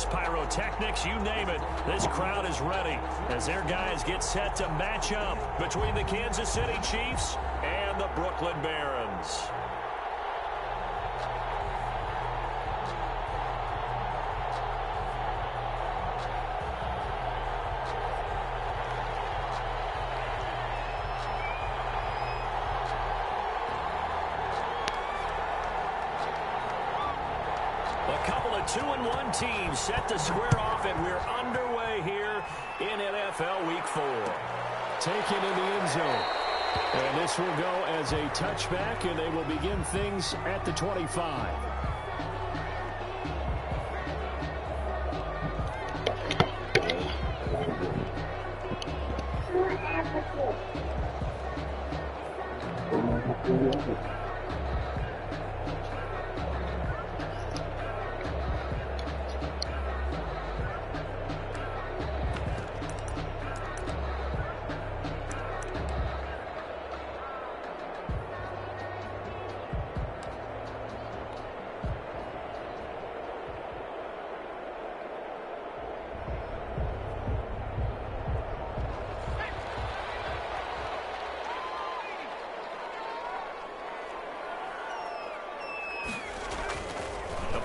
fireworks, pyrotechnics, you name it. This crowd is ready as their guys get set to match up between the Kansas City Chiefs and the Brooklyn Barons. A couple of 2-1 teams set to square off, and we're underway here in NFL Week 4. Taken in the end zone. And this will go as a touchback, and they will begin things at the 25.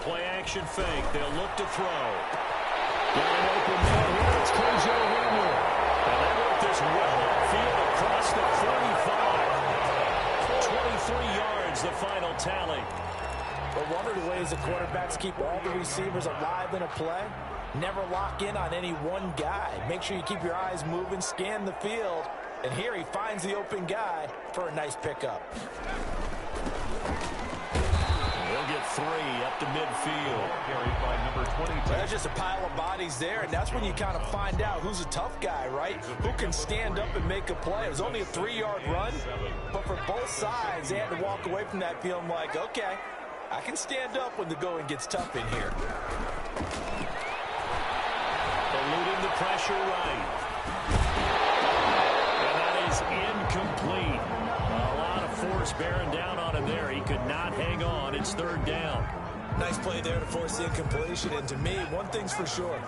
Play-action fake. They'll look to throw. Got an open man here. It's KJ Hamler. And that worked this well upfield across the 45. 23 yards, the final tally. But one of the ways the quarterbacks keep all the receivers alive in a play, never lock in on any one guy. Make sure you keep your eyes moving, scan the field. And here he finds the open guy for a nice pickup. They'll get 3 up to midfield. Carried by number 22. There's just a pile of bodies there, and that's when you kind of find out who's a tough guy, right? Who can stand up and make a play. It was only a 3-yard run, but for both sides, they had to walk away from that feeling like, okay, I can stand up when the going gets tough in here. Eluding the pressure right. And that is incomplete. A lot of force bearing down on him there. He could not hang on. It's 3rd down. Nice play there to force the incompletion. And to me, one thing's for sure.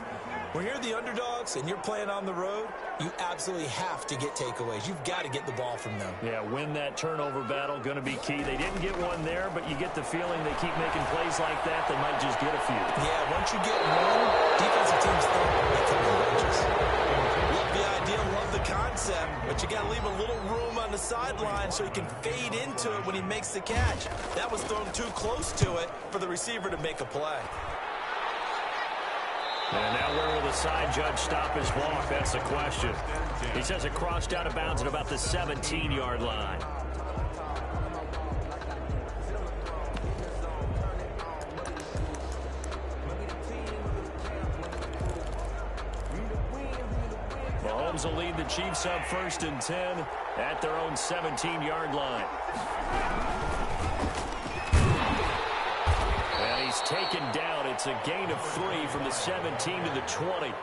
When you're the underdogs and you're playing on the road, you absolutely have to get takeaways. You've got to get the ball from them. Yeah, win that turnover battle, going to be key. They didn't get one there, but you get the feeling they keep making plays like that, they might just get a few. Yeah, once you get one, defensive teams think they come in bunches. Love the idea, love the concept, but you got to leave a little room on the sideline so he can fade into it when he makes the catch. That was thrown too close to it for the receiver to make a play. And now where will the side judge stop his walk? That's the question. He says it crossed out of bounds at about the 17-yard line. Mahomes will lead the Chiefs up 1st and 10 at their own 17-yard line. And he's taken down. It's a gain of 3 from the 17 to the 20.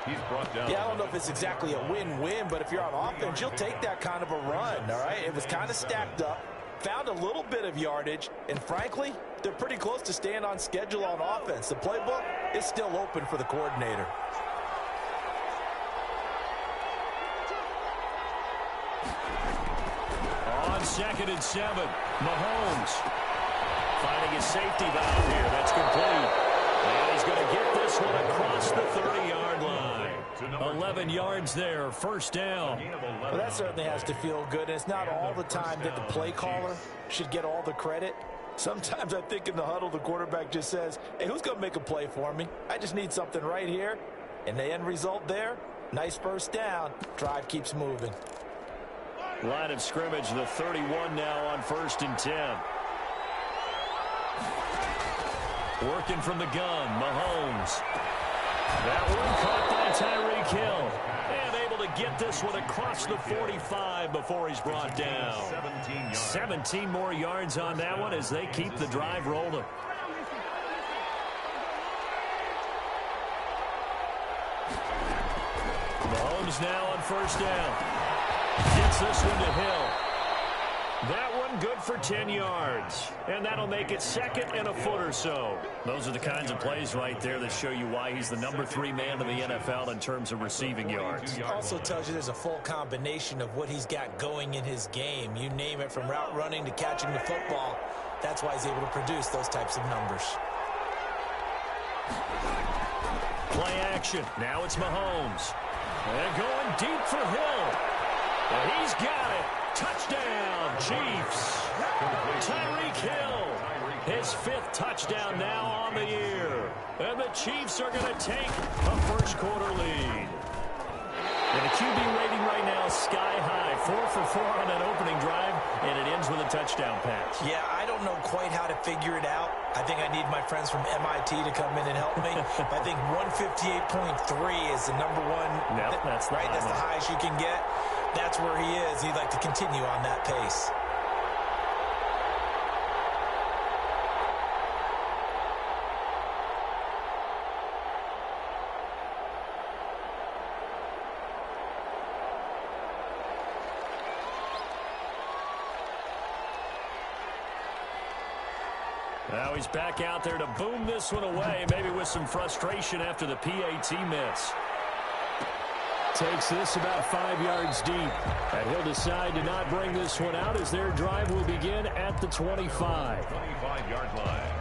He's brought down. Yeah, I don't know if it's exactly a win-win, but if you're on offense, you'll take that kind of a run, all right? It was kind of stacked up, found a little bit of yardage, and frankly, they're pretty close to staying on schedule on offense. The playbook is still open for the coordinator. On 2nd and 7, Mahomes finding his safety valve here. That's complete. And he's going to get this one across the 30-yard line. 11 yards there, 1st down. Well, that certainly has to feel good. And it's not all the time that the play caller should get all the credit. Sometimes I think in the huddle, the quarterback just says, hey, who's going to make a play for me? I just need something right here. And the end result there, nice 1st down. Drive keeps moving. Line of scrimmage, the 31 now on 1st and 10. Working from the gun, Mahomes. That one caught by Tyreek Hill. And able to get this one across the 45 before he's brought down. 17 more yards on that one as they keep the drive rolling. Mahomes now on 1st down. Gets this one to Hill. That one good for 10 yards. And that'll make it second and a foot or so. Those are the kinds of plays right there that show you why he's the #3 man in the NFL in terms of receiving yards. Also tells you there's a full combination of what he's got going in his game. You name it, from route running to catching the football. That's why he's able to produce those types of numbers. Play action. Now it's Mahomes. And going deep for Hill. And he's got it. Touchdown, Chiefs. Tyreek Hill. His 5th touchdown now on the year. And the Chiefs are going to take a first-quarter lead. And the QB rating right now is sky high. 4 for 4 on that opening drive, and it ends with a touchdown pass. Yeah, I don't know quite how to figure it out. I think I need my friends from MIT to come in and help me. I think 158.3 is the #1. No, that's right. That's the highest you can get. That's where he is. He'd like to continue on that pace. Now he's back out there to boom this one away, maybe with some frustration after the PAT miss. Takes this about 5 yards deep. And he'll decide to not bring this one out as their drive will begin at the 25. 25-yard line.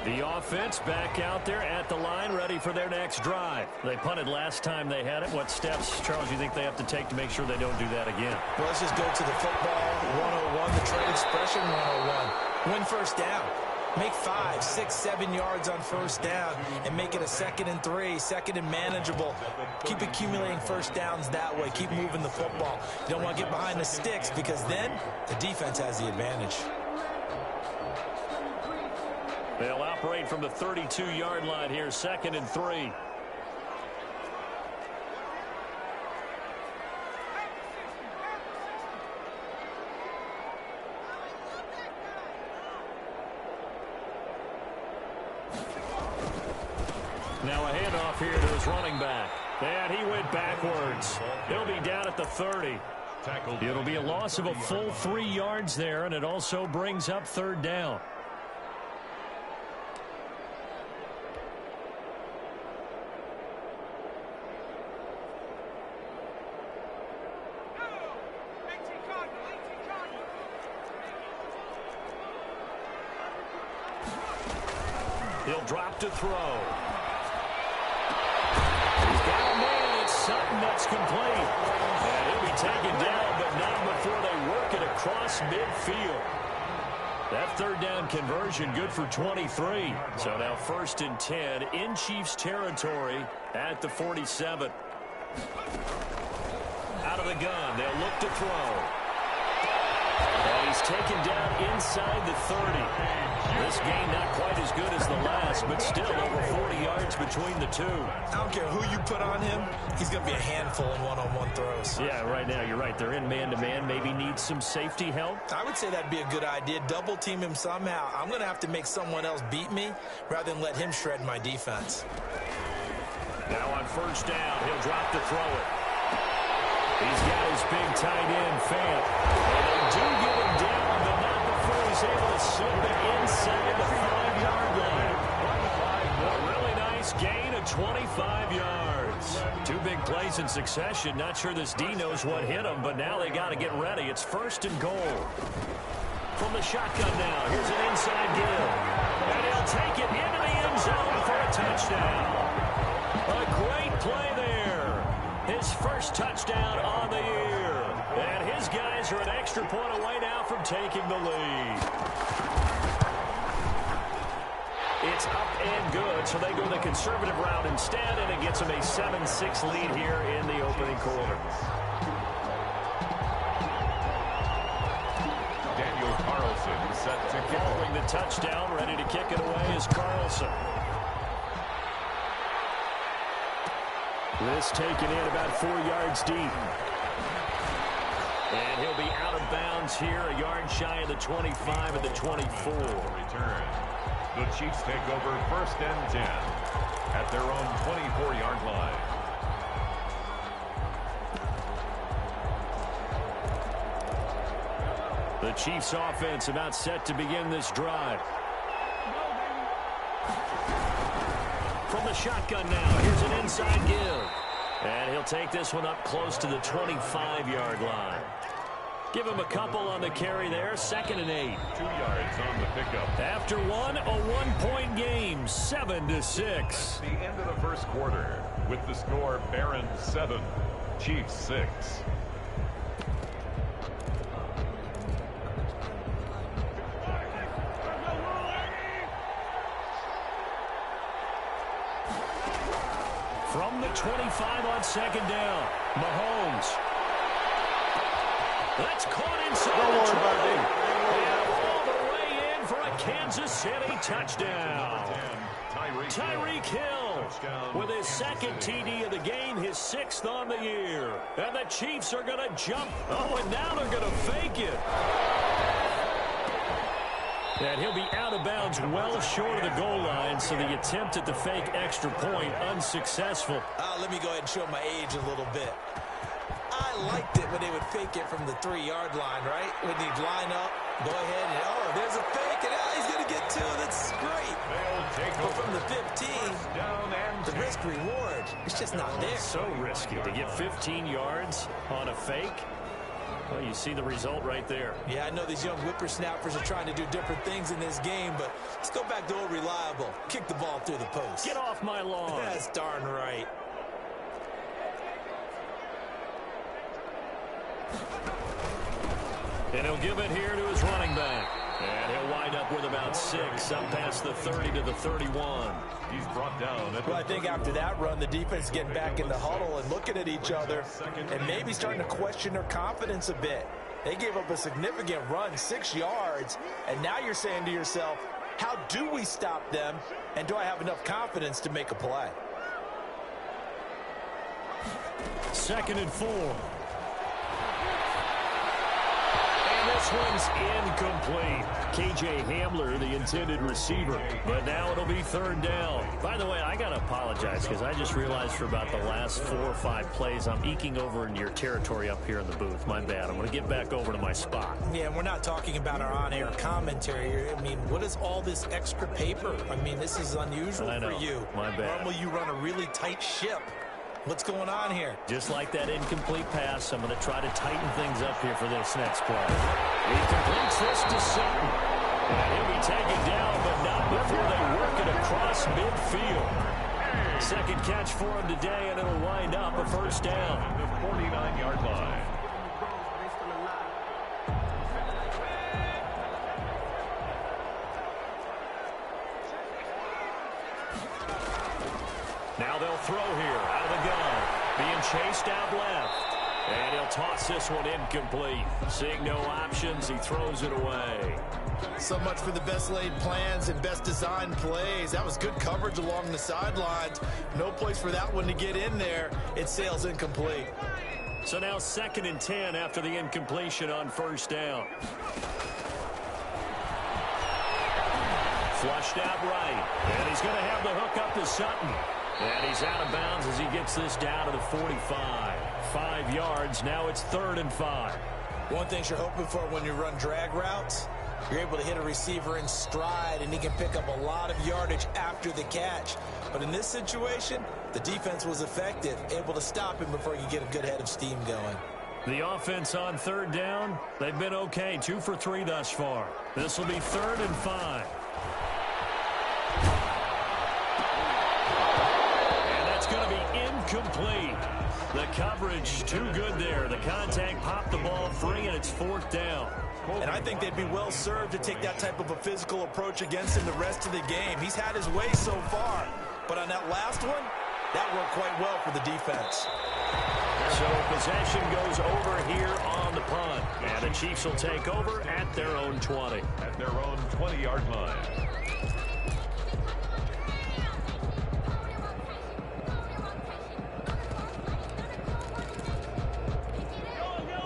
The offense back out there at the line, ready for their next drive. They punted last time they had it. What steps, Charles, do you think they have to take to make sure they don't do that again? Well, let's just go to the football 101, the trade expression 101. Win first down. Make 5, 6, 7 yards on first down and make it a 2nd and 3, 2nd and manageable. Keep accumulating first downs that way. Keep moving the football. You don't want to get behind the sticks because then the defense has the advantage. They'll operate from the 32-yard line here, 2nd and 3. Now a handoff here to his running back. And he went backwards. He'll be down at the 30. It'll be a loss of a full 3 yards there, and it also brings up 3rd down. He'll drop to throw. He's got a man. It's Sutton that's complete. And he'll be taken down, but not before they work it across midfield. That 3rd down conversion good for 23. So now 1st and 10 in Chiefs territory at the 47. Out of the gun. They'll look to throw. And he's taken down inside the 30. This game not quite as good as the last, but still over 40 yards between the two. I don't care who you put on him. He's going to be a handful in one-on-one throws. Yeah, right now you're right. They're in man-to-man. Maybe needs some safety help. I would say that'd be a good idea. Double team him somehow. I'm going to have to make someone else beat me rather than let him shred my defense. Now on 1st down, he'll drop to throw it. He's got his big tight end, Fant. And they do get him down, but not before he's able to slip it inside the 5-yard line. A really nice gain of 25 yards. 2 big plays in succession. Not sure this D knows what hit him, but now they got to get ready. It's 1st and goal. From the shotgun now, here's an inside give. And he'll take it into the end zone for a touchdown. A great play there. His first touchdown on the year. And his guys are an extra point away now from taking the lead. It's up and good, so they go the conservative route instead, and it gets them a 7-6 lead here in the opening quarter. Daniel Carlson set to kick. Following the touchdown, ready to kick it away is Carlson. This taken in about 4 yards deep. And he'll be out of bounds here, a yard shy of the 25 and the 24. Return. The Chiefs take over 1st and 10 at their own 24-yard line. Chiefs offense about set to begin this drive. From the shotgun now, here's an inside give. And he'll take this one up close to the 25-yard line. Give him a couple on the carry there. 2nd and 8. 2 yards on the pickup. After one, a 1-point game, 7-6. The end of the first quarter with the score Barron 7, Chiefs 6. From the 25 on 2nd down, Mahomes. That's caught inside the 20. And all the way in for a Kansas City touchdown. Tyreek Hill with his 2nd TD of the game, his 6th on the year. And the Chiefs are going to jump. Oh, and now they're going to fake it. And he'll be out of bounds well short of the goal line, so the attempt at the fake extra point unsuccessful. Let me go ahead and show my age a little bit. I liked it when they would fake it from the 3-yard line, right? When they'd line up, go ahead, and there's a fake, and he's going to get 2. That's great. But from the 15, the risk reward, it's just not there. So risky to get 15 yards on a fake. Well, you see the result right there. Yeah, I know these young whippersnappers are trying to do different things in this game, but let's go back to old reliable. Kick the ball through the post. Get off my lawn. That's darn right. And he'll give it here to his running back. And he'll wind up with about 6, up past the 30 to the 31. He's brought down. Well, I think after that run, the defense is getting back in the huddle and looking at each other and maybe starting to question their confidence a bit. They gave up a significant run, 6 yards, and now you're saying to yourself, how do we stop them, and do I have enough confidence to make a play? 2nd and 4. This one's incomplete. KJ Hamler, the intended receiver. But now it'll be 3rd down. By the way, I got to apologize because I just realized for about the last 4 or 5 plays, I'm eking over into your territory up here in the booth. My bad. I'm going to get back over to my spot. Yeah, we're not talking about our on-air commentary. I mean, what is all this extra paper? I mean, this is unusual for you. My bad. Normally you run a really tight ship. What's going on here? Just like that incomplete pass, I'm going to try to tighten things up here for this next play. He completes this to Sutton. And he'll be taken down, but not before they work it across midfield. 2nd catch for him today, and it'll wind up a 1st down. The 49-yard line. Now they'll throw here out of the gun. Being chased out left. And he'll toss this one incomplete. Seeing no options, he throws it away. So much for the best laid plans and best designed plays. That was good coverage along the sidelines. No place for that one to get in there. It sails incomplete. So now 2nd and 10 after the incompletion on 1st down. Flushed out right. And he's going to have the hook up to Sutton. And he's out of bounds as he gets this down to the 45. 5 yards. Now it's 3rd and 5. One thing you're hoping for when you run drag routes, you're able to hit a receiver in stride, and he can pick up a lot of yardage after the catch. But in this situation, the defense was effective, able to stop him before he could get a good head of steam going. The offense on 3rd down, they've been okay. 2 for 3 thus far. This will be 3rd and 5. Going to be incomplete. The coverage too good there. The contact popped the ball free, and it's 4th down. And I think they'd be well served to take that type of a physical approach against him the rest of the game. He's had his way so far, but on that last one, that worked quite well for the defense. So possession goes over here on the punt, and the Chiefs will take over at their own 20. At their own 20-yard line.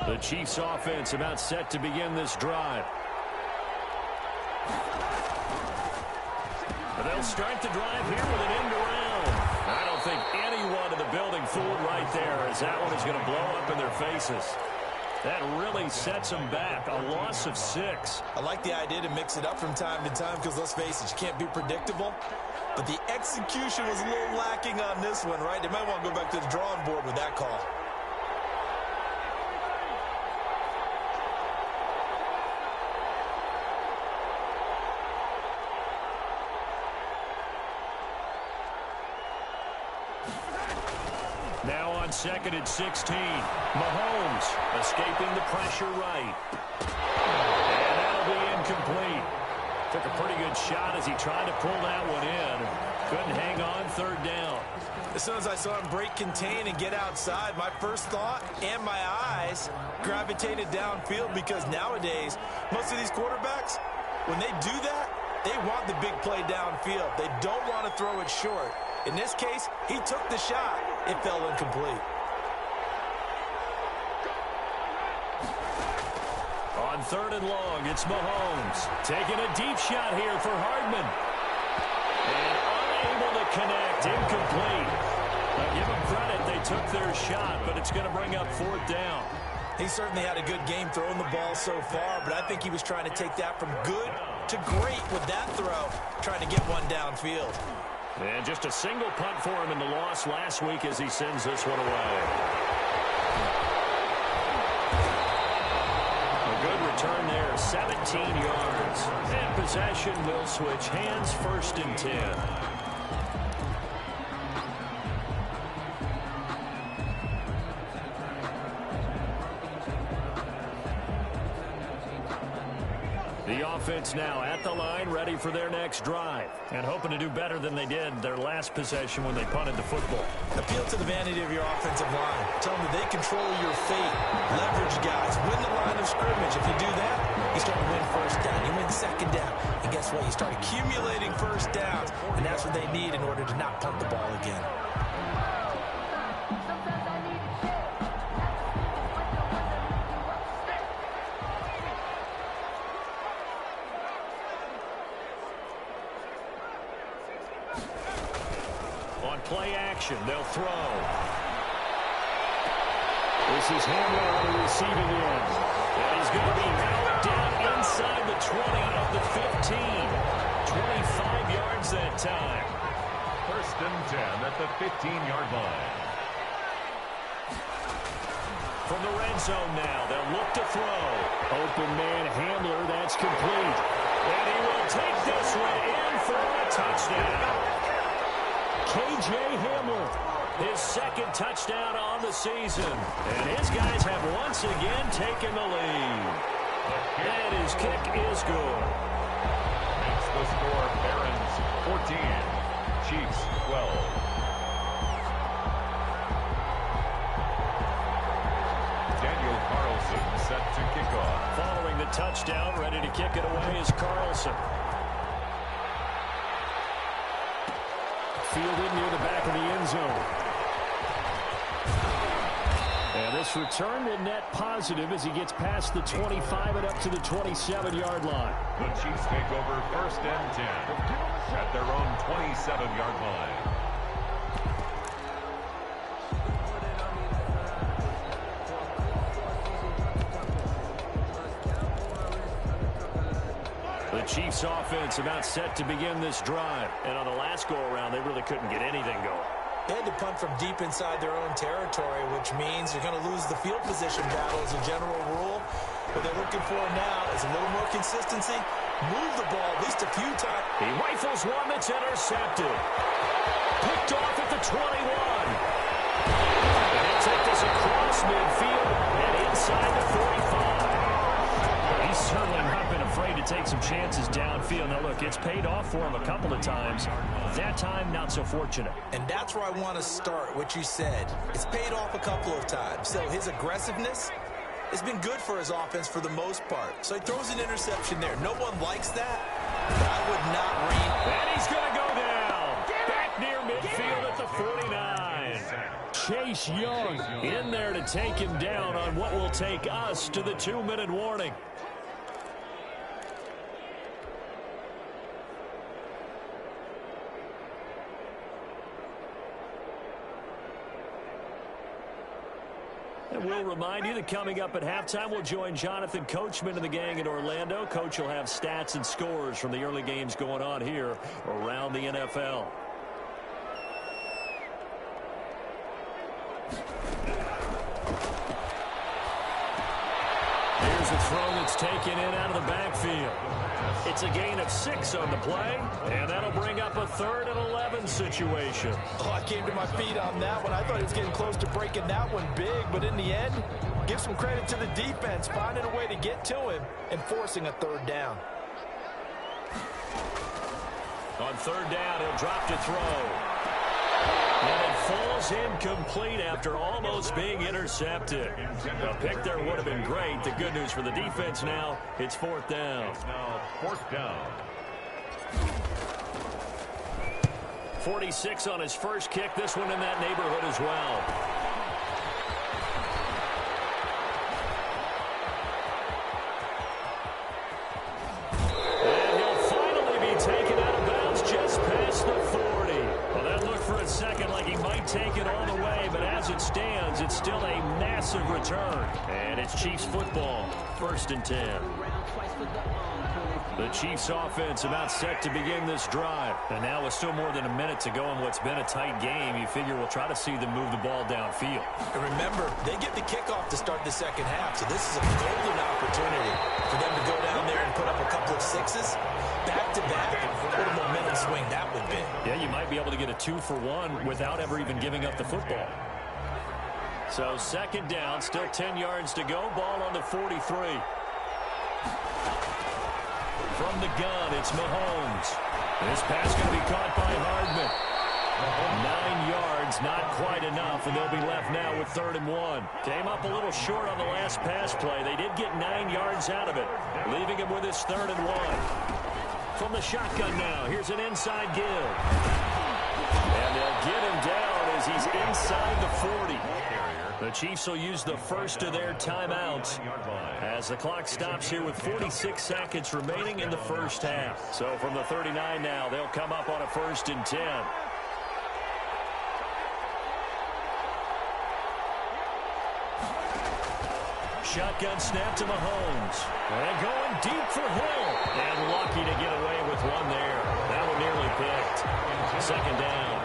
The Chiefs offense about set to begin this drive. But they'll start the drive here with an end around. I don't think anyone in the building fooled right there, as that one is going to blow up in their faces. That really sets them back. A loss of 6. I like the idea to mix it up from time to time because, let's face it, you can't be predictable. But the execution was a little lacking on this one, right? They might want to go back to the drawing board with that call. Now on 2nd and 16. Mahomes escaping the pressure right. And that'll be incomplete. Took a pretty good shot as he tried to pull that one in. Couldn't hang on 3rd down. As soon as I saw him break contain and get outside, my first thought and my eyes gravitated downfield because nowadays, most of these quarterbacks, when they do that, they want the big play downfield. They don't want to throw it short. In this case, he took the shot. It fell incomplete. On 3rd and long, it's Mahomes. Taking a deep shot here for Hardman. And unable to connect. Incomplete. Now give them credit. They took their shot, but it's going to bring up 4th down. He certainly had a good game throwing the ball so far, but I think he was trying to take that from good to great with that throw, trying to get one downfield. And just a single punt for him in the loss last week as he sends this one away. A good return there, 17 yards. And possession will switch hands, 1st and 10. The offense now at the line, ready for their next drive. And hoping to do better than they did their last possession when they punted the football. Appeal to the vanity of your offensive line. Tell them that they control your fate. Leverage guys. Win the line of scrimmage. If you do that, you start to win 1st down. You win 2nd down. And guess what? You start accumulating 1st downs. And that's what they need in order to not punt the ball again. Play action. They'll throw. This is Hamler on the receiving end. And he's going to be held down inside the 20 of the 15. 25 yards that time. 1st and 10 at the 15-yard line. From the red zone now, they'll look to throw. Open man Hamler, that's complete. And he will take this one in for a touchdown. K.J. Hamler, his 2nd touchdown on the season. And his guys have once again taken the lead. And his kick is good. Makes the score Barons 14, Chiefs 12. Daniel Carlson set to kick off. Following the touchdown, ready to kick it away is Carlson. Fielded near the back of the end zone. And this return will net positive as he gets past the 25 and up to the 27-yard line. The Chiefs take over 1st and 10 at their own 27-yard line. The Chiefs offense about set to begin this drive. And on the last go-around, they really couldn't get anything going. They had to punt from deep inside their own territory, which means you're going to lose the field position battle as a general rule. What they're looking for now is a little more consistency. Move the ball at least a few times. He rifles one that's intercepted. Picked off at the 21. And he'll take this across midfield and inside the 45. He's certainly not been afraid to take some chances downfield. Now, look, it's paid off for him a couple of times. That time, not so fortunate. And that's where I want to start, what you said. It's paid off a couple of times. So his aggressiveness has been good for his offense for the most part. So he throws an interception there. No one likes that. But I would not read. And he's going to go down. Back near midfield at the 49. Chase Young in there to take him down on what will take us to the 2-minute warning. And we'll remind you that coming up at halftime, we'll join Jonathan Coachman and the gang in Orlando. Coach will have stats and scores from the early games going on here around the NFL. Here's a throw that's taken in out of the backfield. It's a gain of 6 on the play, and that'll bring up a 3rd and 11 situation. Oh, I came to my feet on that one. I thought he was getting close to breaking that one big, but in the end, give some credit to the defense, finding a way to get to him and forcing a 3rd down. On 3rd down, he'll drop to throw. And it falls incomplete after almost being intercepted. A pick there would have been great. The good news for the defense now, it's 4th down. It's now 4th down. 46 on his first kick. This one in that neighborhood as well. And he'll finally be taken out of bounds just past the 40. Well, that looked for a second like he might take it all the way, but as it stands, it's still a massive return. And it's Chiefs football, 1st and 10. The Chiefs offense about set to begin this drive. And now with still more than a minute to go in what's been a tight game, you figure we'll try to see them move the ball downfield. And remember, they get the kickoff to start the second half, so this is a golden opportunity for them to go down there and put up a couple of 6s. Back-to-back, what a momentum swing that would be. Yeah, you might be able to get a 2-for-1 without ever even giving up the football. So 2nd down, still 10 yards to go. Ball on the 43. From the gun, it's Mahomes. This pass going to be caught by Hardman. 9 yards, not quite enough, and they'll be left now with 3rd and 1. Came up a little short on the last pass play. They did get 9 yards out of it, leaving him with his 3rd and 1. From the shotgun now, here's an inside give. And they'll get him down as he's inside the 40. The Chiefs will use the first of their timeouts as the clock stops here with 46 seconds remaining in the first half. So from the 39 now, they'll come up on a 1st and 10. Shotgun snap to Mahomes. And going deep for Hill. And lucky to get away with one there. That one nearly picked. 2nd down.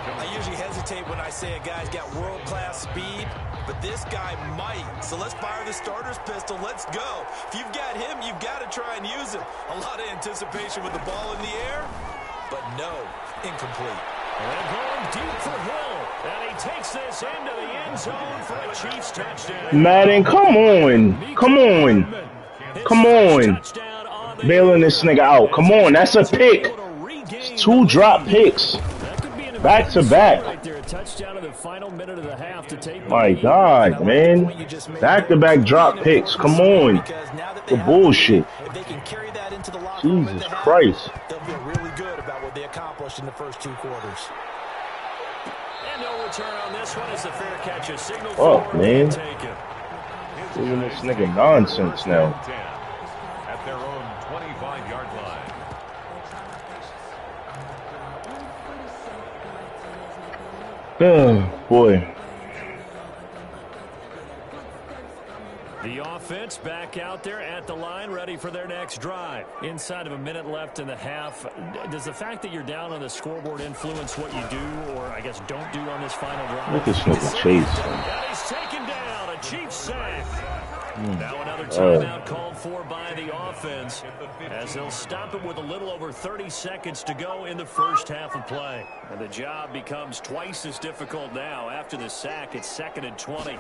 I usually hesitate when I say a guy's got world-class speed, but this guy might. So let's fire the starter's pistol. Let's go. If you've got him, you've got to try and use him. A lot of anticipation with the ball in the air, but no, incomplete. And going deep for Hill. And he takes this into the end zone for a Chiefs touchdown. Madden, come on. Come on. Come on. Bailing this nigga out. Come on, that's a pick. It's 2 drop picks. Back to back. Right there, a touchdown in the final minute of the half to take. My God, man. Back to back drop picks. Come on. The bullshit. If they can carry that into the locker room Jesus Christ. they'll feel really good about what they accomplished in the first 2 quarters. And no return on this one as the fair catch is signaled Fuck, for man. taken. Giving this nigga nonsense now. At their own 25-yard line. Oh, boy. The offense back out there at the line, ready for their next drive. Inside of a minute left in the half. Does the fact that you're down on the scoreboard influence what you do, or I guess don't do on this final drive? Look at this nigga chase. And he's taken down. A Chiefs sack. Now another timeout called for by the offense as they'll stop it with a little over 30 seconds to go in the first half of play. And the job becomes twice as difficult now. After the sack, it's 2nd and 20.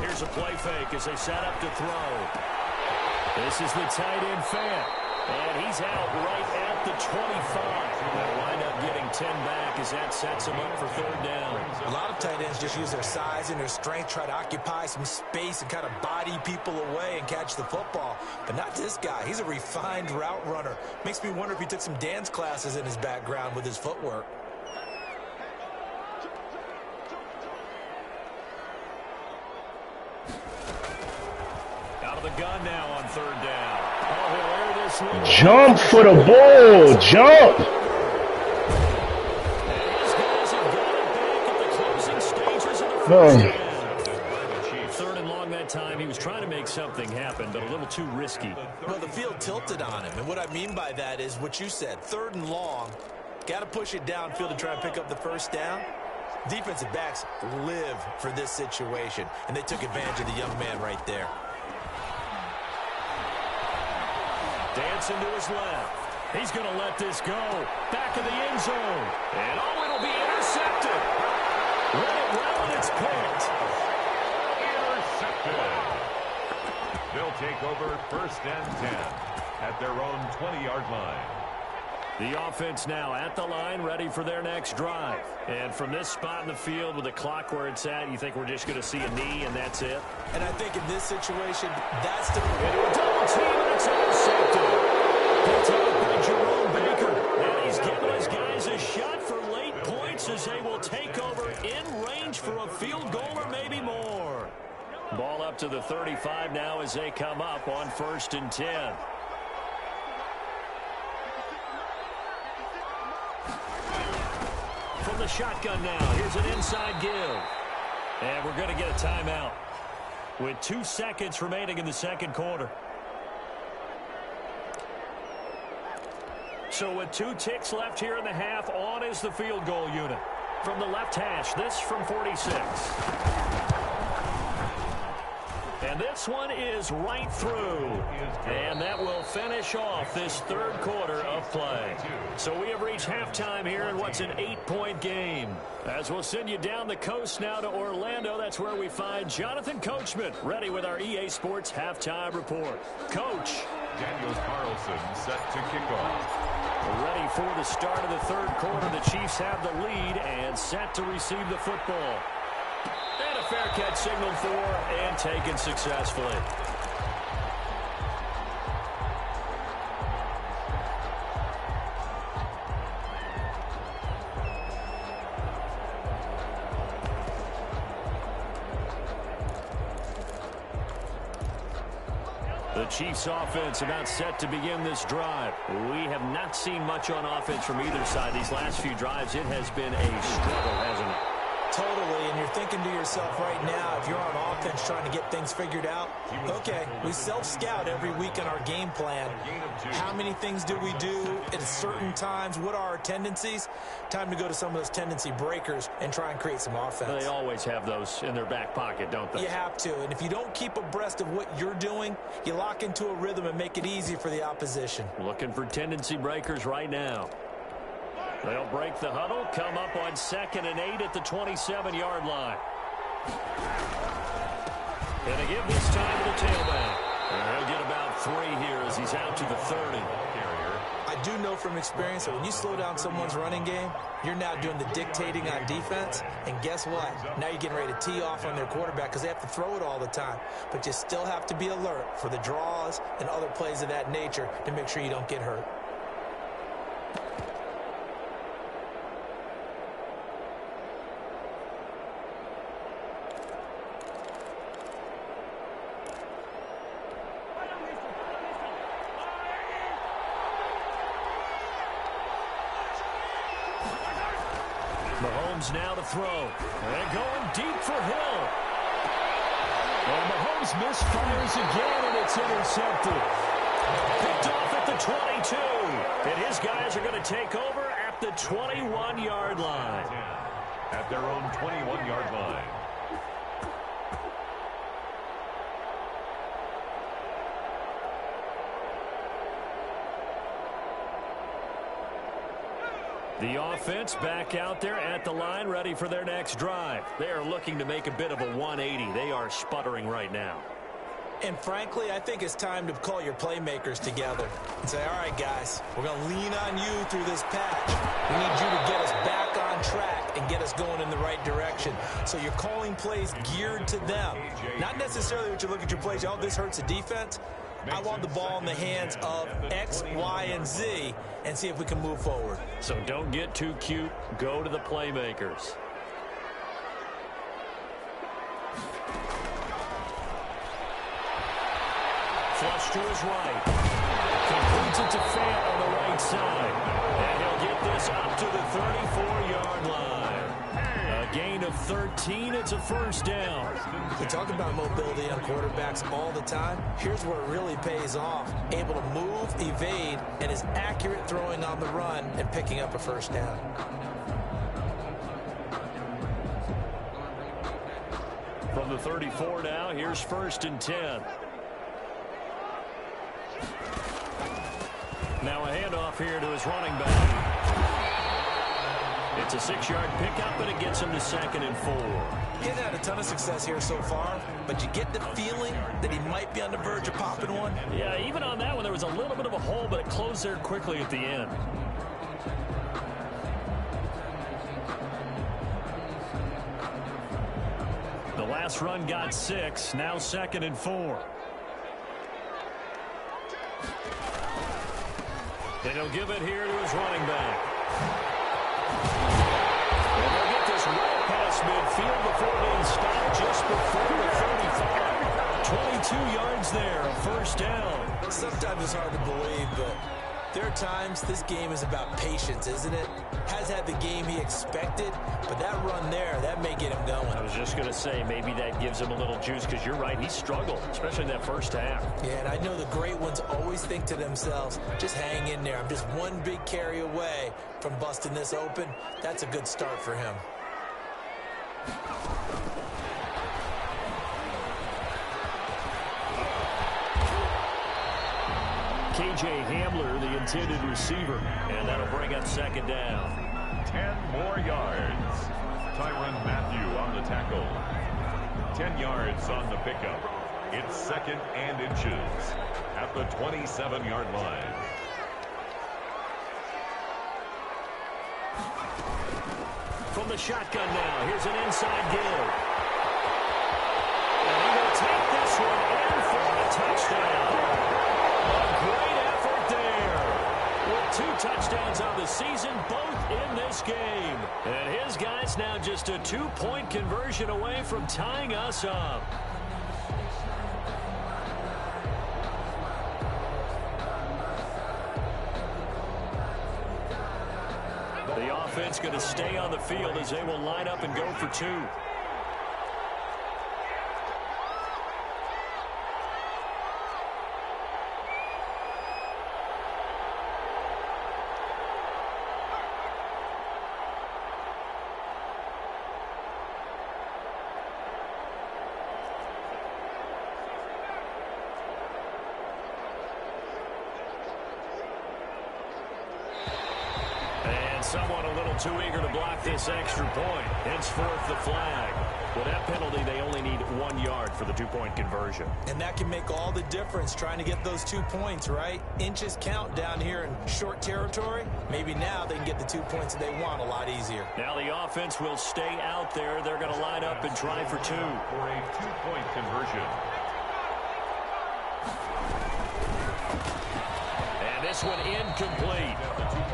Here's a play fake as they set up to throw. This is the tight end fan. And he's out right at the 25. They'll wind up getting 10 back as that sets him up for 3rd down. A lot of tight ends just use their size and their strength, try to occupy some space and kind of body people away and catch the football. But not this guy. He's a refined route runner. Makes me wonder if he took some dance classes in his background with his footwork. Out of the gun now on 3rd down. Oh, he'll air this one. Jump for the ball. Jump. And his guys have got it back at the closing stages of the No. first half. something happen, but a little too risky. Well, the field tilted on him, and what I mean by that is what you said, 3rd and long. Got to push it downfield to try and pick up the first down. Defensive backs live for this situation, and they took advantage of the young man right there. Dancing to his left. He's going to let this go. Back of the end zone. And oh, it'll be intercepted. Read it well, and it's picked. Intercepted. They'll take over 1st and 10 at their own 20-yard line. The offense now at the line, ready for their next drive. And from this spot in the field with the clock where it's at, you think we're just going to see a knee and that's it? And I think in this situation, that's the... Into a double team, and it's intercepted. Picked up by Jerome Baker. And he's giving his guys a shot for late points as they will take over in range for a field goal or maybe more. Ball up to the 35 now as they come up on 1st and 10. From the shotgun now, here's an inside give. And we're going to get a timeout with 2 seconds remaining in the second quarter. So with 2 ticks left here in the half, on is the field goal unit. From the left hash, this from 46. And this one is right through. And that will finish off this 3rd quarter of play. So we have reached halftime here in what's an 8-point game. As we'll send you down the coast now to Orlando, that's where we find Jonathan Coachman, ready with our EA Sports halftime report. Coach. Daniel Carlson set to kick off. Ready for the start of the 3rd quarter. The Chiefs have the lead and set to receive the football. And a fair catch signaled for and taken successfully. The Chiefs offense about set to begin this drive. We have not seen much on offense from either side. These last few drives, it has been a struggle, hasn't it? Totally, and you're thinking to yourself right now, if you're on offense trying to get things figured out, okay, we self-scout every week in our game plan. How many things do we do at certain times? What are our tendencies? Time to go to some of those tendency breakers and try and create some offense. They always have those in their back pocket, don't they? You have to, and if you don't keep abreast of what you're doing, you lock into a rhythm and make it easy for the opposition. Looking for tendency breakers right now. They'll break the huddle, come up on 2nd and 8 at the 27-yard line. And they give this time to the tailback. And he'll get about 3 here as he's out to the 30. I do know from experience that when you slow down someone's running game, you're now doing the dictating on defense. And guess what? Now you're getting ready to tee off on their quarterback because they have to throw it all the time. But you still have to be alert for the draws and other plays of that nature to make sure you don't get hurt. Mahomes now to throw. And going deep for Hill. And Mahomes misfires again, and it's intercepted. Picked off at the 22. And his guys are going to take over at the 21-yard line. At their own 21-yard line. The offense back out there at the line, ready for their next drive. They are looking to make a bit of a 180. They are sputtering right now. And frankly, I think it's time to call your playmakers together and say, all right, guys, we're going to lean on you through this patch. We need you to get us back on track and get us going in the right direction. So you're calling plays geared to them. Not necessarily what you look at your plays, oh, this hurts the defense. I want the ball in the hands of X, Y, and Z and see if we can move forward. So don't get too cute. Go to the playmakers. Flush to his right. Completes it to Fant on the right side. And he'll get this up to the 34-yard line. gain of 13. It's a first down. We talk about mobility on quarterbacks all the time. Here's where it really pays off. Able to move, evade, and is accurate throwing on the run and picking up a first down. From the 34 now, here's 1st and 10. Now a handoff here to his running back. It's a 6-yard pickup, and it gets him to 2nd and 4. He hasn't had a ton of success here so far, but you get the feeling that he might be on the verge of popping one. Yeah, even on that one, there was a little bit of a hole, but it closed there quickly at the end. The last run got 6, now 2nd and 4. And he'll give it here to his running back. And they'll get this right past midfield before being stopped just before the 35. 22 yards there, a first down. Sometimes it's hard to believe, but there are times this game is about patience, isn't it? Has had the game he expected, but that run there, that may get him going. I was just going to say, maybe that gives him a little juice, because you're right, he struggled, especially in that first half. Yeah, and I know the great ones always think to themselves, just hang in there. I'm just one big carry away from busting this open. That's a good start for him. KJ Hamler, the intended receiver, and that'll bring up 2nd down. 10 more yards. Tyrann Mathieu on the tackle. 10 yards on the pickup. It's 2nd and inches at the 27-yard line. From the shotgun now, here's an inside give. And he will take this one in for a touchdown. A great effort there. With 2 touchdowns on the season, both in this game. And his guys now just a 2-point conversion away from tying us up. The offense going to stay on the field as they will line up and go for 2. Someone a little too eager to block this extra point. Henceforth the flag. With that penalty, they only need 1 yard for the 2-point conversion. And that can make all the difference trying to get those 2 points, right? Inches count down here in short territory. Maybe now they can get the 2 points that they want a lot easier. Now the offense will stay out there. They're going to line up and try for 2. For a 2-point conversion. And this one incomplete.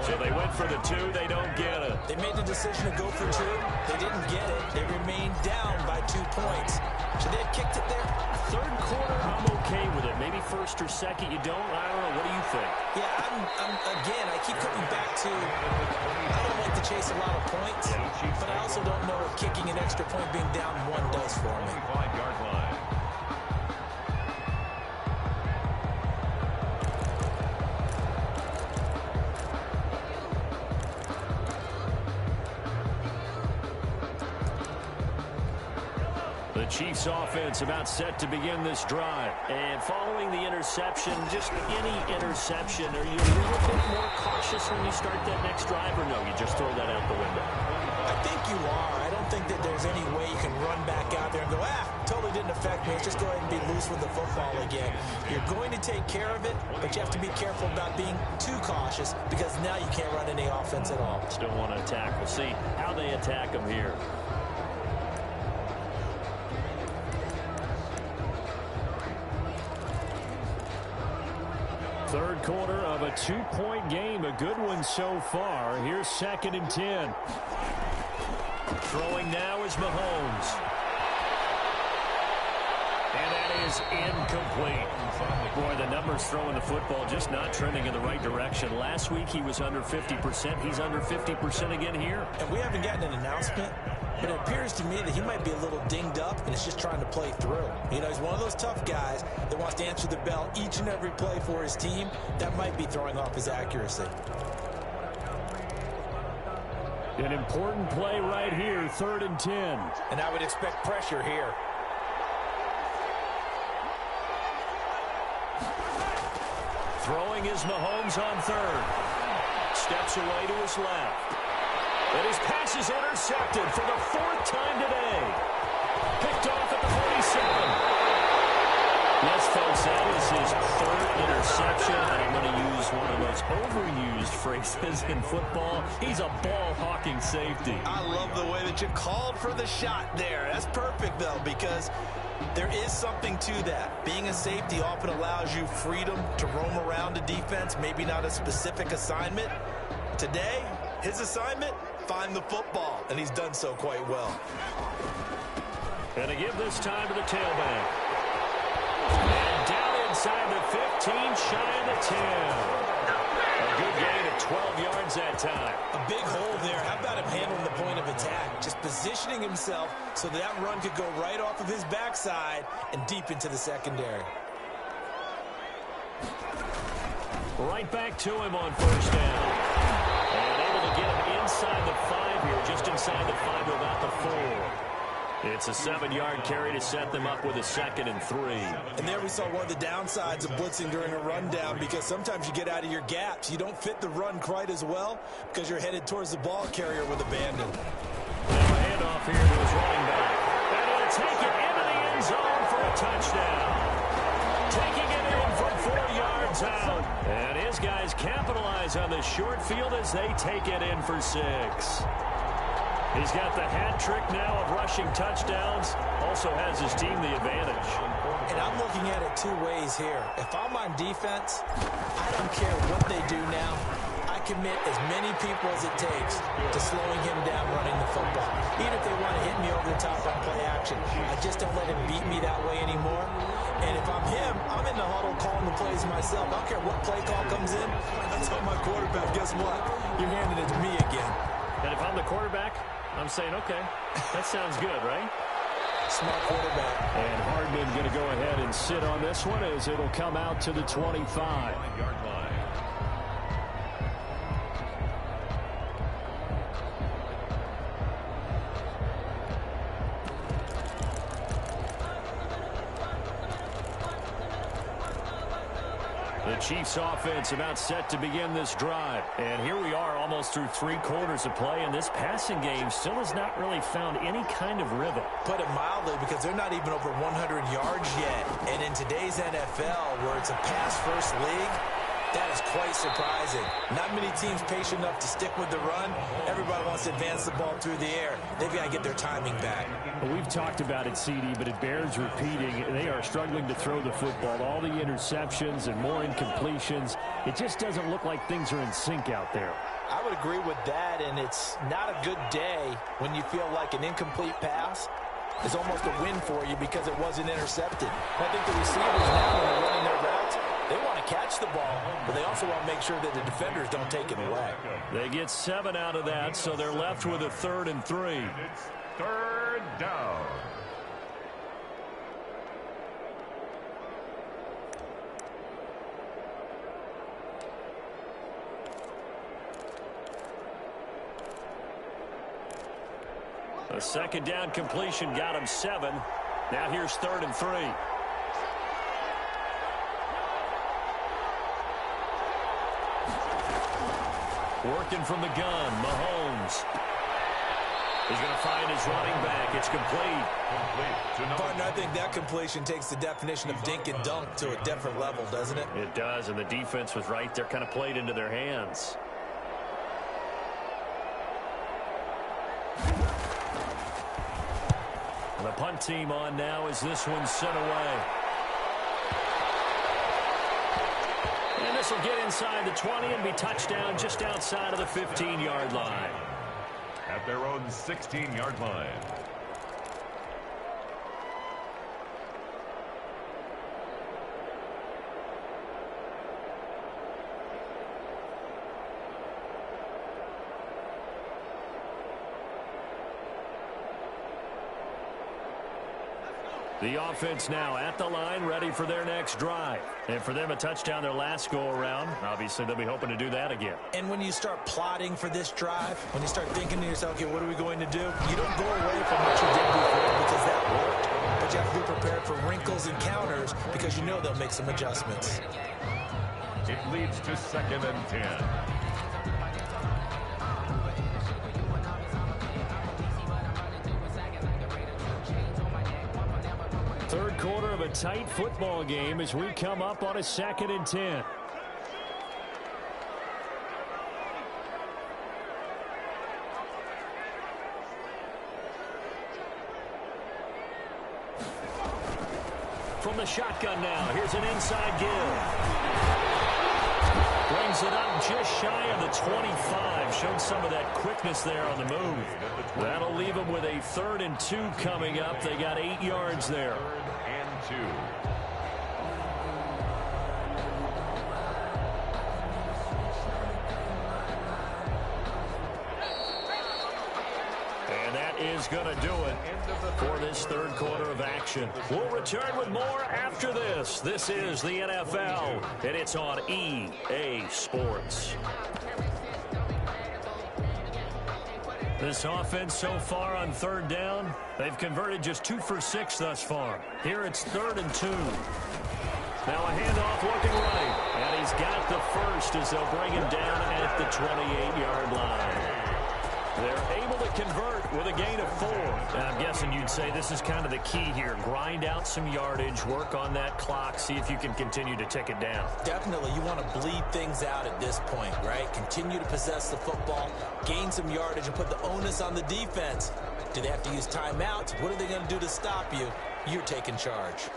So they went for the 2. They don't get it. They made the decision to go for 2. They didn't get it. They remained down by 2 points. Should they have kicked it there? 3rd quarter, I'm okay with it. Maybe 1st or 2nd, you don't. I don't know. What do you think? Yeah, again, I keep coming back to I don't like to chase a lot of points, but I also don't know what kicking an extra point being down 1 does for me. 25-yard line. The Chiefs offense about set to begin this drive. And following the interception, just any interception, are you a little bit more cautious when you start that next drive, or no, you just throw that out the window? I think you are. I don't think that there's any way you can run back out there and go, totally didn't affect me. Let's just go ahead and be loose with the football again. You're going to take care of it, but you have to be careful about being too cautious because now you can't run any offense at all. Still want to attack. We'll see how they attack them here. Third quarter of a 2-point game. A good one so far. Here's 2nd and 10. Throwing now is Mahomes. And that is incomplete. Boy, the numbers throwing the football just not trending in the right direction. Last week he was under 50%. He's under 50% again here. And we haven't gotten an announcement, but it appears to me that he might be a little dinged up and is just trying to play through. You know, he's one of those tough guys that wants to answer the bell each and every play for his team. That might be throwing off his accuracy. An important play right here, 3rd and 10. And I would expect pressure here. Throwing is Mahomes on 3rd. Steps away to his left. And his pass is intercepted for the 4th time today. Picked off at the 47. Yes, folks, that is his 3rd interception. And I'm going to use one of those overused phrases in football. He's a ball-hawking safety. I love the way that you called for the shot there. That's perfect, though, because there is something to that. Being a safety often allows you freedom to roam around a defense, maybe not a specific assignment. Today, his assignment, find the football, and he's done so quite well. And to give this time to the tailback. And down inside the 15, shy of the 10. A good gain of 12 yards that time. A big hole there. How about him handling the point of attack? Just positioning himself so that run could go right off of his backside and deep into the secondary. Right back to him on 1st down. And able to get him inside the 5 here, just inside the 5 to about the 4. It's a 7-yard carry to set them up with a 2nd and 3. And there we saw one of the downsides of blitzing during a rundown, because sometimes you get out of your gaps. You don't fit the run quite as well because you're headed towards the ball carrier with abandon. Now a handoff here to his running back. And he'll take it into the end zone for a touchdown. Taking it in from 4 yards out. And his guys capitalize on the short field as they take it in for 6. He's got the hat trick now of rushing touchdowns. Also has his team the advantage. And I'm looking at it 2 ways here. If I'm on defense, I don't care what they do now. I commit as many people as it takes to slowing him down running the football. Even if they want to hit me over the top on play action, I just don't let him beat me that way anymore. And if I'm him, I'm in the huddle calling the plays myself. I don't care what play call comes in. I tell my quarterback, guess what? You're handing it to me again. And if I'm the quarterback, I'm saying, okay, that sounds good, right? Smart quarterback. And Hardman going to go ahead and sit on this one as it'll come out to the 25-yard line. The Chiefs offense about set to begin this drive. And here we are almost through 3 quarters of play, and this passing game still has not really found any kind of rhythm. Put it mildly, because they're not even over 100 yards yet. And in today's NFL, where it's a pass-first league, that is quite surprising. Not many teams patient enough to stick with the run. Everybody wants to advance the ball through the air. They've got to get their timing back. Well, we've talked about it, CD, but it bears repeating. They are struggling to throw the football. All the interceptions and more incompletions. It just doesn't look like things are in sync out there. I would agree with that, and it's not a good day when you feel like an incomplete pass is almost a win for you because it wasn't intercepted. I think the receivers now, when they're running their routes, they want to catch the ball, but they also want to make sure that the defenders don't take it away. They get 7 out of that, so they're left with a 3rd and 3. It's 3rd down. A 2nd down completion got him 7. Now here's 3rd and 3. Working from the gun, Mahomes. He's going to find his running back. It's complete. Partner, I think that completion takes the definition of dink and dunk to a different level, doesn't it? It does, and the defense was right there, kind of played into their hands. And the punt team on now as this one's sent away. And this will get inside the 20 and be touchdown just outside of the 15-yard line. At their own 16-yard line. The offense now at the line, ready for their next drive. And for them, a touchdown their last go-around. Obviously, they'll be hoping to do that again. And when you start plotting for this drive, when you start thinking to yourself, okay, what are we going to do? You don't go away from what you did before because that worked. But you have to be prepared for wrinkles and counters because you know they'll make some adjustments. It leads to 2nd and 10. Third quarter of a tight football game as we come up on a 2nd and 10. From the shotgun now, here's an inside give. Brings it up just shy of the 25. Showed some of that quickness there on the move. That'll leave them with a 3rd and 2 coming up. They got 8 yards there. 3rd and 2. And that is going to do it for this third quarter of action. We'll return with more after this. This is the NFL, and it's on EA Sports. This offense so far on 3rd down, they've converted just 2 for 6 thus far. Here it's 3rd and 2. Now a handoff looking right, and he's got the first as they'll bring him down at the 28-yard line. They're able to convert with a gain of 4. And I'm guessing you'd say this is kind of the key here. Grind out some yardage, work on that clock, see if you can continue to tick it down. Definitely, you want to bleed things out at this point, right? Continue to possess the football, gain some yardage, and put the onus on the defense. Do they have to use timeouts? What are they going to do to stop you? You're taking charge.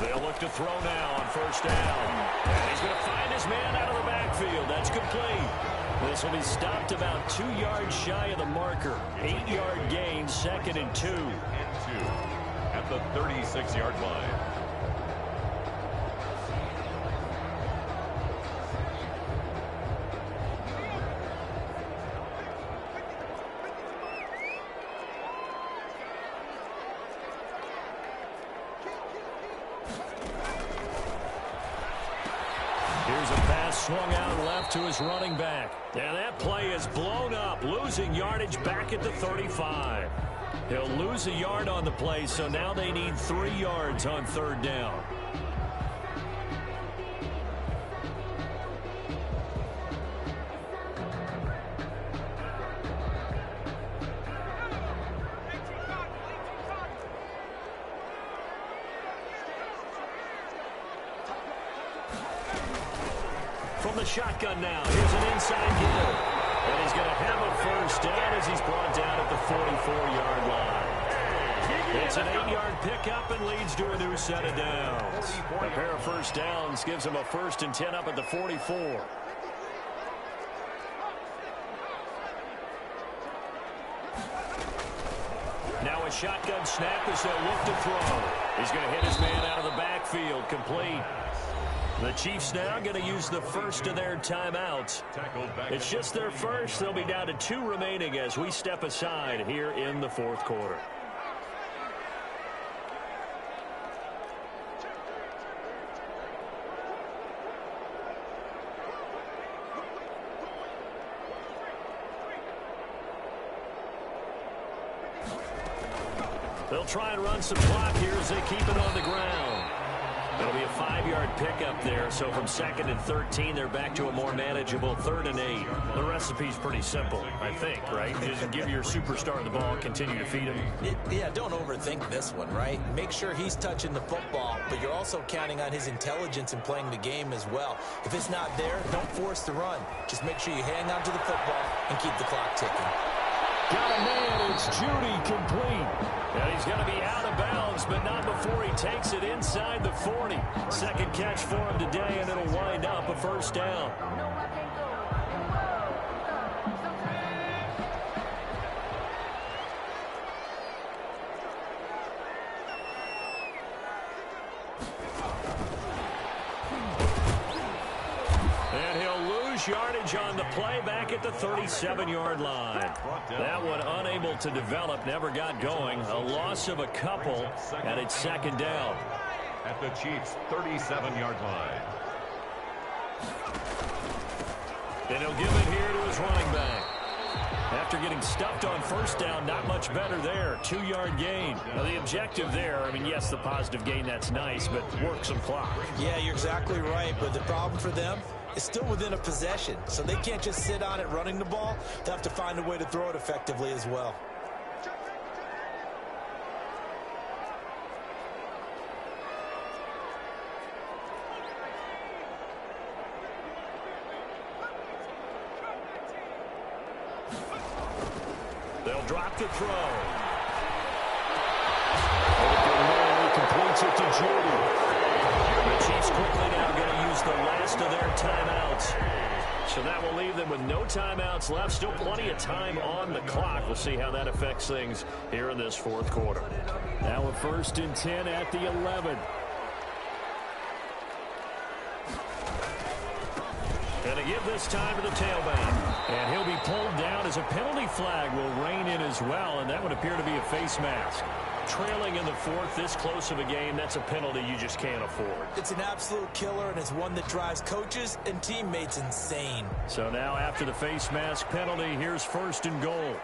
They'll look to throw now on 1st down. And he's going to find his man out of the backfield. That's complete. This will be stopped about 2 yards shy of the marker. 8-yard gain, 2nd and 2. At the 36-yard line. Here's a pass swung out left to his running back. And that play is blown up, losing yardage back at the 35. He'll lose a yard on the play, so now they need 3 yards on 3rd down. From the shotgun now, here's an inside give. And he's going to have a 1st down as he's brought down at the 44-yard line. It's an 8-yard pickup and leads to a new set of downs. A pair of 1st downs gives him a 1st and 10 up at the 44. Now a shotgun snap as they'll look to throw. He's going to hit his man out of the backfield, complete. The Chiefs now going to use the first of their timeouts. It's just their first. They'll be down to 2 remaining as we step aside here in the 4th quarter. They'll try and run some clock here as they keep it on the ground. It'll be a 5-yard pickup there, so from 2nd and 13, they're back to a more manageable 3rd and 8. The recipe's pretty simple, I think, right? Just give your superstar the ball, continue to feed him. Yeah, don't overthink this one, right? Make sure he's touching the football, but you're also counting on his intelligence in playing the game as well. If it's not there, don't force the run. Just make sure you hang on to the football and keep the clock ticking. Got a man, it's Judy, complete. And he's going to be out of bounds, but not before he takes it inside the 40. Second catch for him today, and it'll wind up a 1st down. lose yardage on the play back at the 37-yard line. That one unable to develop, never got going. A loss of a couple, and it's second down. At the Chiefs' 37-yard line. And he'll give it here to his running back. After getting stuffed on first down, not much better there. 2-yard gain. Now, the objective there, I mean, yes, the positive gain, that's nice, but work some clock. Yeah, you're exactly right, but the problem for them is still within a possession, so they can't just sit on it running the ball. They have to find a way to throw it effectively as well. They'll drop the throw. Open completes it to Jordan. The Chiefs quickly now going to use the last of their timeouts. So that will leave them with no timeouts left. Still plenty of time on the clock. We'll see how that affects things here in this fourth quarter. Now a 1st and 10 at the 11. And to give this time to the tailback. And he'll be pulled down as a penalty flag will rein in as well, and that would appear to be a face mask. Trailing in the fourth, this close of a game, that's a penalty you just can't afford. It's an absolute killer, and it's one that drives coaches and teammates insane. So now after the face mask penalty, here's 1st and goal.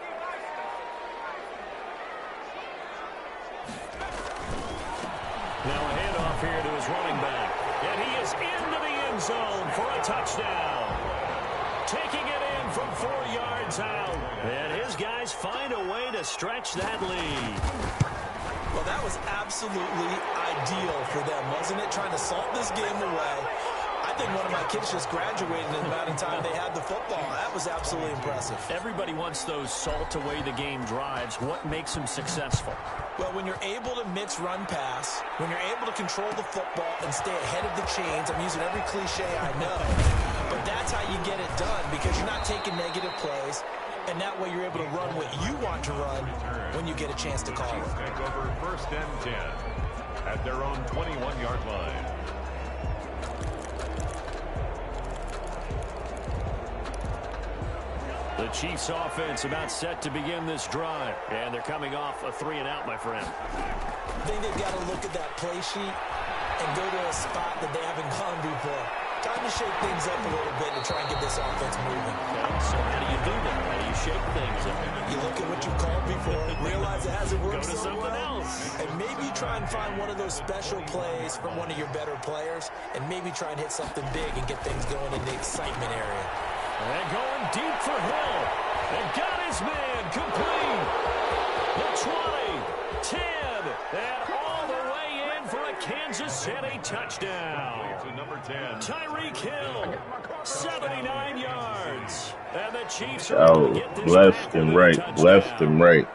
Now a handoff here to his running back. And he is into the end zone for a touchdown. Taking it in from 4 yards out. And his guys find a way to stretch that lead. Well, that was absolutely ideal for them, wasn't it? Trying to salt this game away. I think one of my kids just graduated in the amount of time they had the football. That was absolutely impressive. Everybody wants those salt away the game drives. What makes them successful? Well, when you're able to mix run pass, when you're able to control the football and stay ahead of the chains, I'm using every cliche I know, but that's how you get it done because you're not taking negative plays, and that way you're able to run what you want to run when you get a chance to call it. Take over 1st and 10 at their own 21-yard line. The Chiefs offense about set to begin this drive. And they're coming off a 3-and-out, my friend. I think they've got to look at that play sheet and go to a spot that they haven't gone before. Time to shake things up a little bit and try and get this offense moving. Okay, so how do you do that? How do you shake things up? You look at what you've called before, realize it hasn't worked Go to so something well, else. and maybe try and find one of those special plays from one of your better players, and maybe try and hit something big and get things going in the excitement area. And going deep for Hill. And got his man complete. The 20, 10, and all the way in for a Kansas City touchdown. To number 10. Tyreek Hill, 79 yards. And the Chiefs are able to get this left and right, left and right.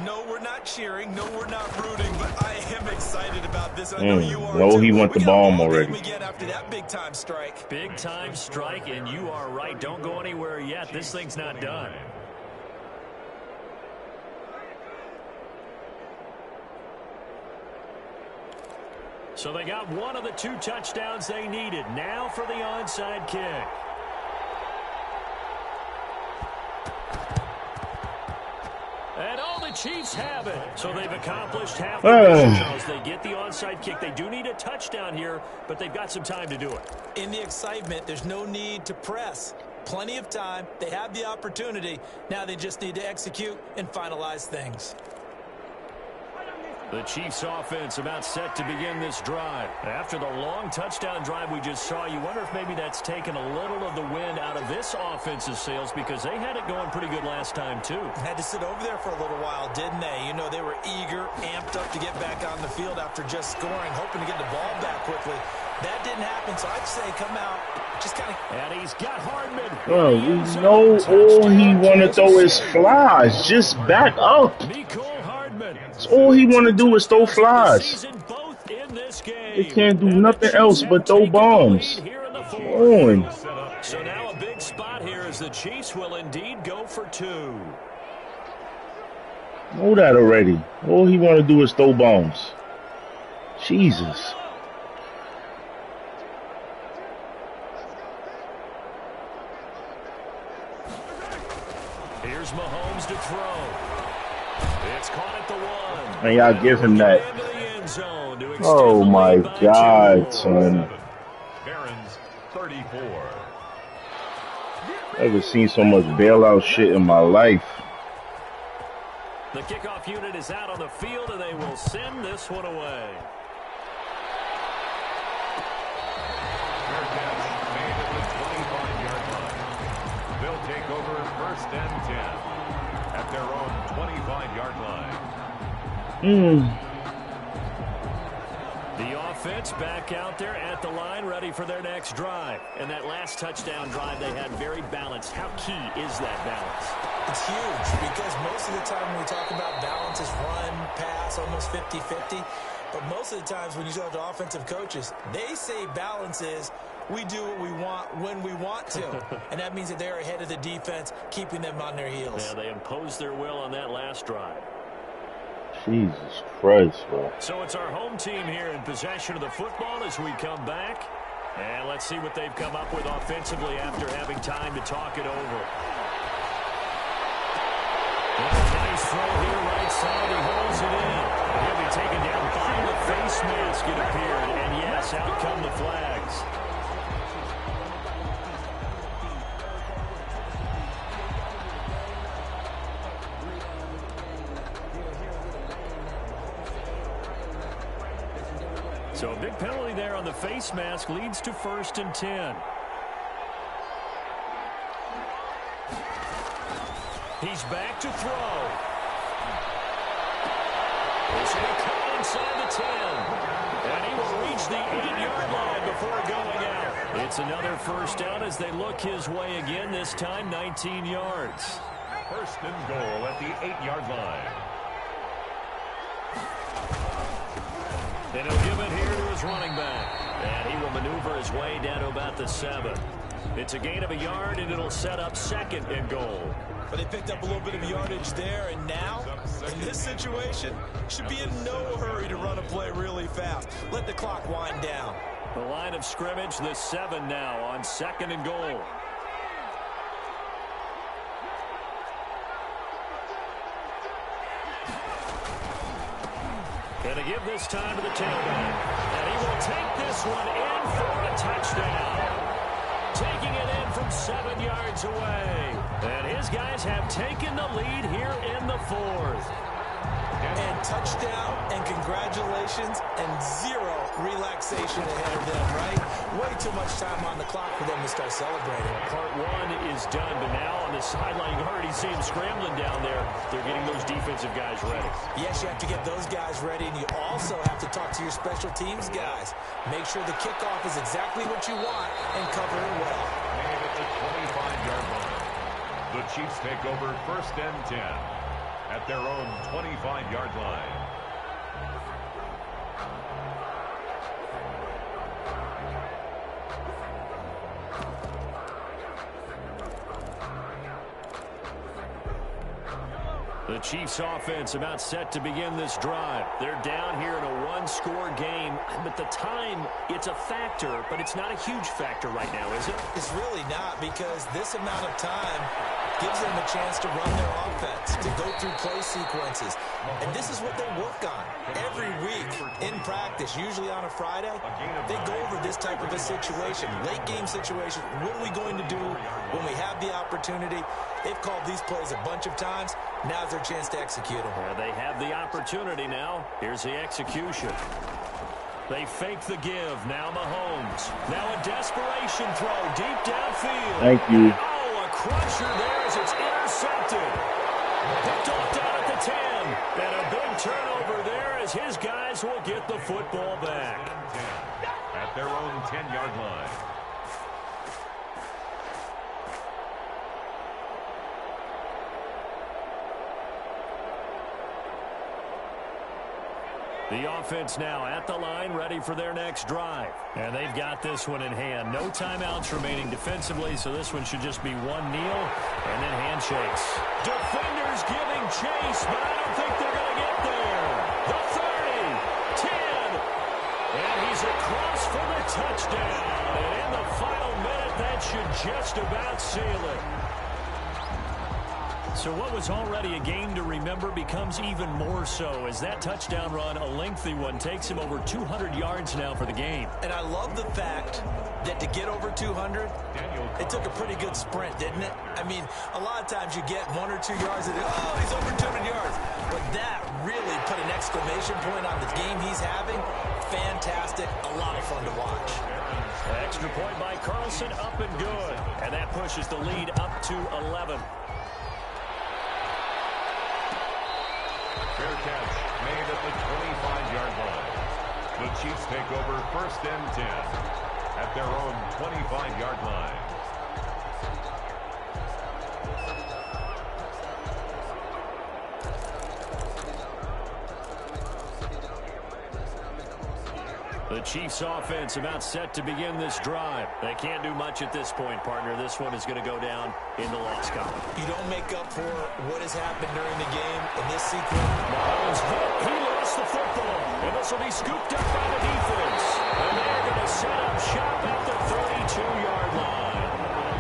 No, we're not cheering. No, we're not rooting. But I am excited about this. I know you are No, too. he went the bomb already. Again after that big-time strike. Big-time strike, and you are right. Don't go anywhere yet. This thing's not done. So they got one of the 2 touchdowns they needed. Now for the onside kick. And all the Chiefs have it. So they've accomplished half the mission as they get the onside kick. They do need a touchdown here, but they've got some time to do it. In the excitement, there's no need to press. Plenty of time. They have the opportunity. Now they just need to execute and finalize things. The Chiefs offense about set to begin this drive. After the long touchdown drive we just saw, you wonder if maybe that's taken a little of the wind out of this offense's sails because they had it going pretty good last time too. Had to sit over there for a little while, didn't they? You know, they were eager, amped up to get back on the field after just scoring, hoping to get the ball back quickly. That didn't happen, so I'd say come out, just kind of... And he's got Hardman. Bro, you know all he want to throw is flies. Just back up. That's all he want to do is throw flies. He can't do nothing else but throw bombs. Come on. So now a big spot here as the Chiefs will indeed go for 2. Know that already. All he want to do is throw bombs. Jesus. Here's Mahomes to throw. It's caught at the 1. And y'all give him that. Oh my God, son. Barron's 34. Never seen so much bailout shit in my life. The kickoff unit is out on the field, and they will send this one away. Fair catch made at the 25-yard line. They'll take over 1st and 10 at their own 25-yard line. The offense back out there at the line, ready for their next drive. And that last touchdown drive they had very balanced. How key is that balance? It's huge because most of the time when we talk about balance is run, pass, almost 50-50. But most of the times when you talk to offensive coaches, they say balance is we do what we want when we want to. And that means that they're ahead of the defense, keeping them on their heels. Yeah, they imposed their will on that last drive. Jesus Christ, bro. So it's our home team here in possession of the football as we come back. And let's see what they've come up with offensively after having time to talk it over. Nice throw here, right side. He holds it in. He'll be taken down by the face mask, it appeared. And yes, out come the flags. So a big penalty there on the face mask leads to 1st and 10. He's back to throw. This will come inside the 10. And he will reach the 8-yard line before going out. It's another 1st down as they look his way again, this time 19 yards. 1st and goal at the 8-yard line. And he'll give it here to his running back. And he will maneuver his way down to about the 7. It's a gain of a yard, and it'll set up 2nd and goal. But they picked up a little bit of yardage there, and now, in this situation, should be in no hurry to run a play really fast. Let the clock wind down. The line of scrimmage, the 7 now on 2nd and goal. Going to give this time to the tailback. And he will take this one in for a touchdown. Taking it in from 7 yards away. And his guys have taken the lead here in the 4th. And touchdown, and congratulations, and zero relaxation ahead of them, right? Way too much time on the clock for them to start celebrating. Part 1 is done, but now on the sideline, you already see him scrambling down there. They're getting those defensive guys ready. Yes, you have to get those guys ready, and you also have to talk to your special teams guys. Make sure the kickoff is exactly what you want and cover it well. Made at the 25-yard line. The Chiefs take over 1st and 10 at their own 25-yard line. The Chiefs offense about set to begin this drive. They're down here in a one-score game, but the time, it's a factor, but it's not a huge factor right now, is it? It's really not, because this amount of time gives them a chance to run their offense, to go through play sequences. And this is what they work on every week in practice, usually on a Friday. They go over this type of a situation, late game situation. What are we going to do when we have the opportunity? They've called these plays a bunch of times. Now's their chance to execute them. Well, they have the opportunity now. Here's the execution. They fake the give. Now Mahomes. Now a desperation throw deep downfield. Thank you. Oh, a crusher there as it's intercepted. Picked off down at the 10. And a big turnover there as his guys will get the football back. At their own 10-yard line. The offense now at the line, ready for their next drive. And they've got this one in hand. No timeouts remaining defensively, so this one should just be one kneel and then handshakes. Defenders giving chase, but I don't think they're going to get there. The 30, 10, and he's across for the touchdown. And in the final minute, that should just about seal it. So what was already a game to remember becomes even more so as that touchdown run, a lengthy one, takes him over 200 yards now for the game. And I love the fact that to get over 200, it took a pretty good sprint, didn't it? I mean, a lot of times you get 1 or 2 yards and, oh, he's over 200 yards. But that really put an exclamation point on the game he's having. Fantastic. A lot of fun to watch. Extra point by Carlson, up and good. And that pushes the lead up to 11. Fair catch made at the 25-yard line. The Chiefs take over 1st and 10 at their own 25-yard line. The Chiefs offense about set to begin this drive. They can't do much at this point, partner. This one is going to go down in the loss column. You don't make up for what has happened during the game in this sequence. Mahomes hit. He lost the football. And this will be scooped up by the defense. And they're going to set up shop at the 32-yard line.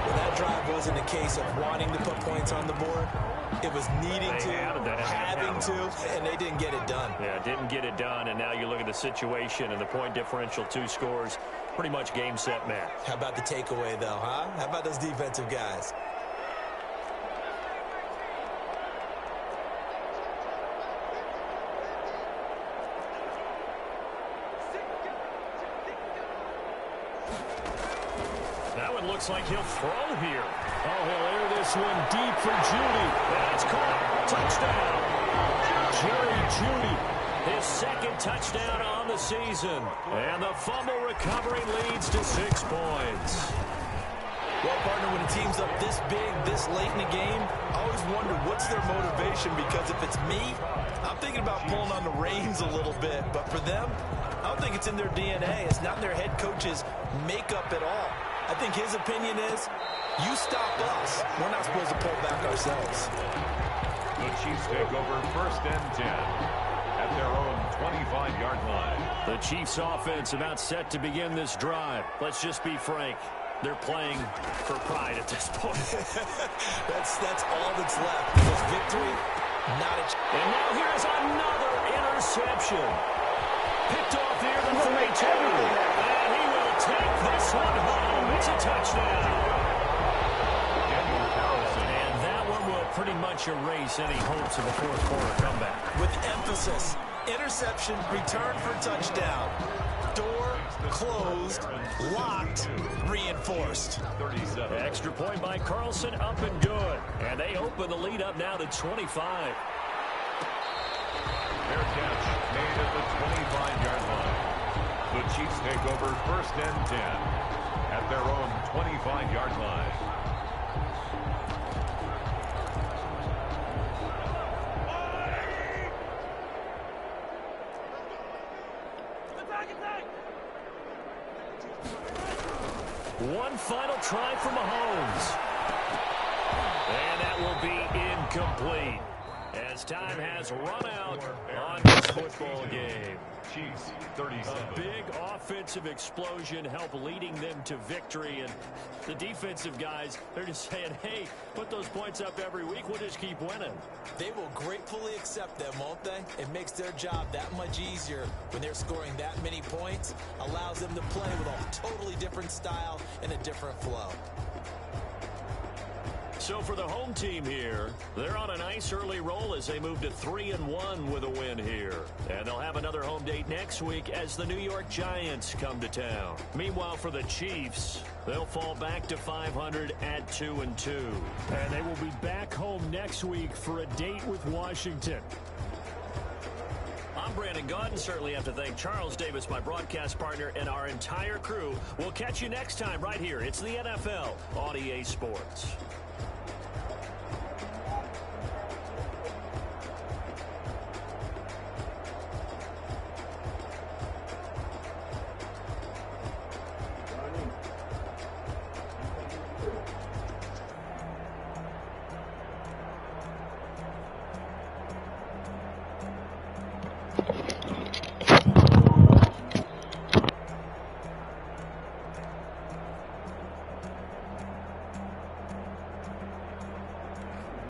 Well, that drive wasn't a case of wanting to put points on the board. It was needing to, having to, and they didn't get it done. Yeah, didn't get it done, and now you look at the situation and the point differential, 2 scores, pretty much game, set, match. How about the takeaway, though, huh? How about those defensive guys? That one looks like he'll throw here. Oh, he'll air this one deep for Judy. That's caught. Touchdown. Jerry Judy, his 2nd touchdown on the season. And the fumble recovery leads to 6 points. Well, partner, when a team's up this big, this late in the game, I always wonder what's their motivation, because if it's me, I'm thinking about pulling on the reins a little bit. But for them, I don't think it's in their DNA. It's not in their head coach's makeup at all. I think his opinion is, you stop us. We're not supposed to pull back ourselves. The Chiefs take over 1st and 10 at their own 25-yard line. The Chiefs offense about set to begin this drive. Let's just be frank. They're playing for pride at this point. that's all that's left. Because victory, not a chance. And now here's another interception. Picked off here to 32. And he will take this one home. It's a touchdown. And that one will pretty much erase any hopes of a 4th quarter comeback. With emphasis, interception, return for touchdown. Door closed, locked, reinforced. 37. Extra point by Carlson, up and good. And they open the lead up now to 25. Fair catch made at the 25-yard line. The Chiefs take over 1st and 10 at their own 25-yard line. One final try for Mahomes. And that will be incomplete, as time has run out on this football game. Chiefs 37. A big offensive explosion helped leading them to victory, and the defensive guys, they're just saying, hey, put those points up every week, we'll just keep winning. They will gratefully accept them, won't they? It makes their job that much easier when they're scoring that many points, allows them to play with a totally different style and a different flow. So for the home team here, they're on a nice early roll as they move to 3-1 with a win here. And they'll have another home date next week as the New York Giants come to town. Meanwhile, for the Chiefs, they'll fall back to 500 at 2-2. And they will be back home next week for a date with Washington. I'm Brandon Gaudin. Certainly have to thank Charles Davis, my broadcast partner, and our entire crew. We'll catch you next time right here. It's the NFL on EA Sports.